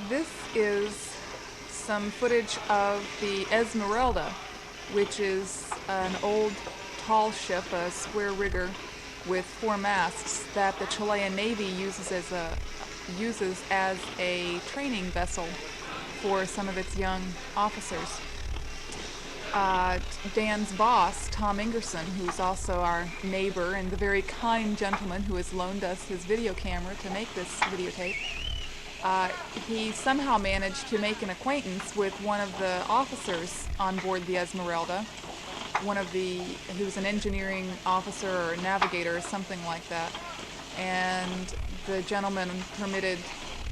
This is some footage of the Esmerelda, which is an old tall ship, a square rigger with 4 masts that the Chilean Navy uses as a training vessel for some of its young officers. Dan's boss, Tom Ingerson, who's also our neighbor and the very kind gentleman who has loaned us his video camera to make this videotape, he somehow managed to make an acquaintance with one of the officers on board the Esmerelda. He was an engineering officer or a navigator or something like that. And the gentleman permitted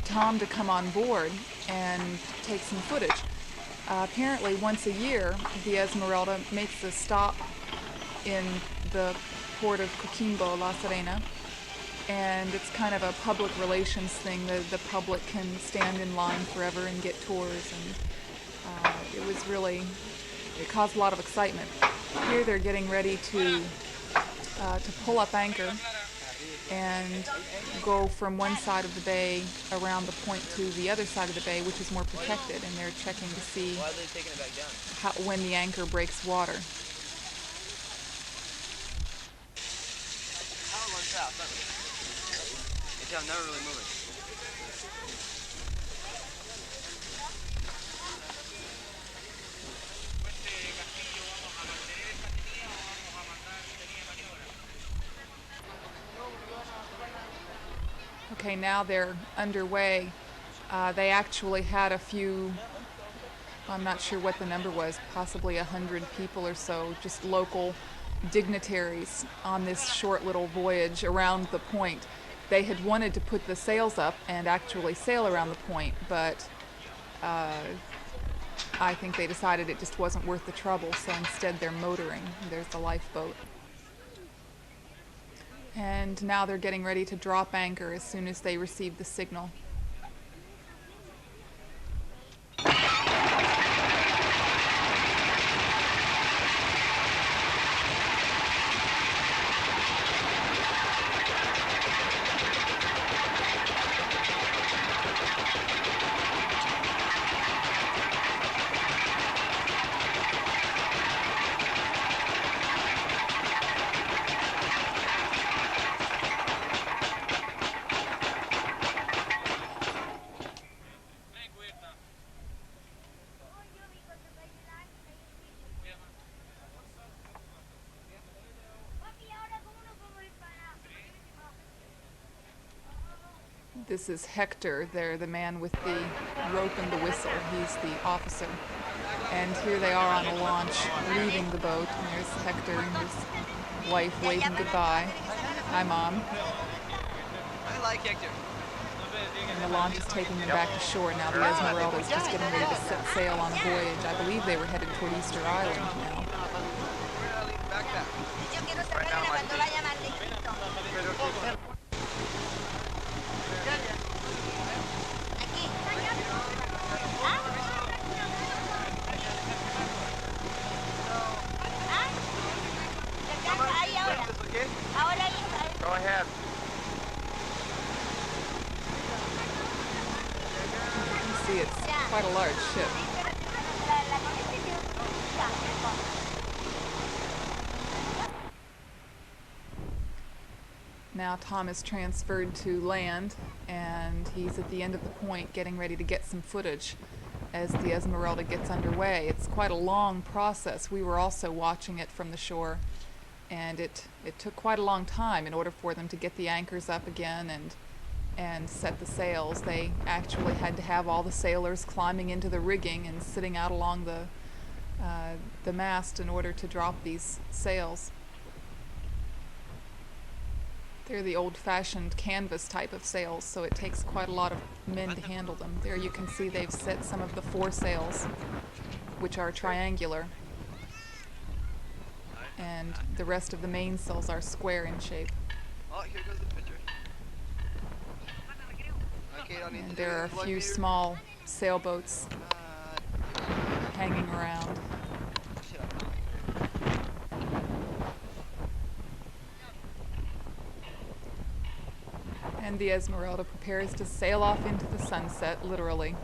Tom to come on board and take some footage. Apparently once a year, the Esmeralda makes a stop in the port of Coquimbo, La Serena, and it's kind of a public relations thing. The public can stand in line forever and get tours, and it caused a lot of excitement. Here they're getting ready to pull up anchor and go from one side of the bay around the point to the other side of the bay, which is more protected, and they're checking to see when the anchor breaks water. I'm never really moving. Okay, now they're underway. They actually had a few, I'm not sure what the number was, possibly 100 people or so, just local dignitaries on this short little voyage around the point. They had wanted to put the sails up and actually sail around the point, but I think they decided it just wasn't worth the trouble, so instead they're motoring. There's the lifeboat. And now they're getting ready to drop anchor as soon as they receive the signal. This is Hector. They're the man with the rope and the whistle. He's the officer. And here they are on a launch leaving the boat. And there's Hector and his wife waving goodbye. Hi, Mom. I like Hector. And the launch is taking them back to shore. Now the Esmeralda is just getting ready to set sail on a voyage. I believe they were headed toward Easter Island now. Go ahead. You can see it's quite a large ship. Now Tom is transferred to land, and he's at the end of the point getting ready to get some footage as the Esmeralda gets underway. It's quite a long process. We were also watching it from the shore, and it took quite a long time in order for them to get the anchors up again and set the sails. They actually had to have all the sailors climbing into the rigging and sitting out along the mast in order to drop these sails. They're the old-fashioned canvas type of sails, so it takes quite a lot of men to handle them. There you can see they've set some of the foresails, which are triangular, and the rest of the mainsails are square in shape. Oh, here goes the picture. Okay, And there are a few small sailboats hanging around. And the Esmerelda prepares to sail off into the sunset, literally.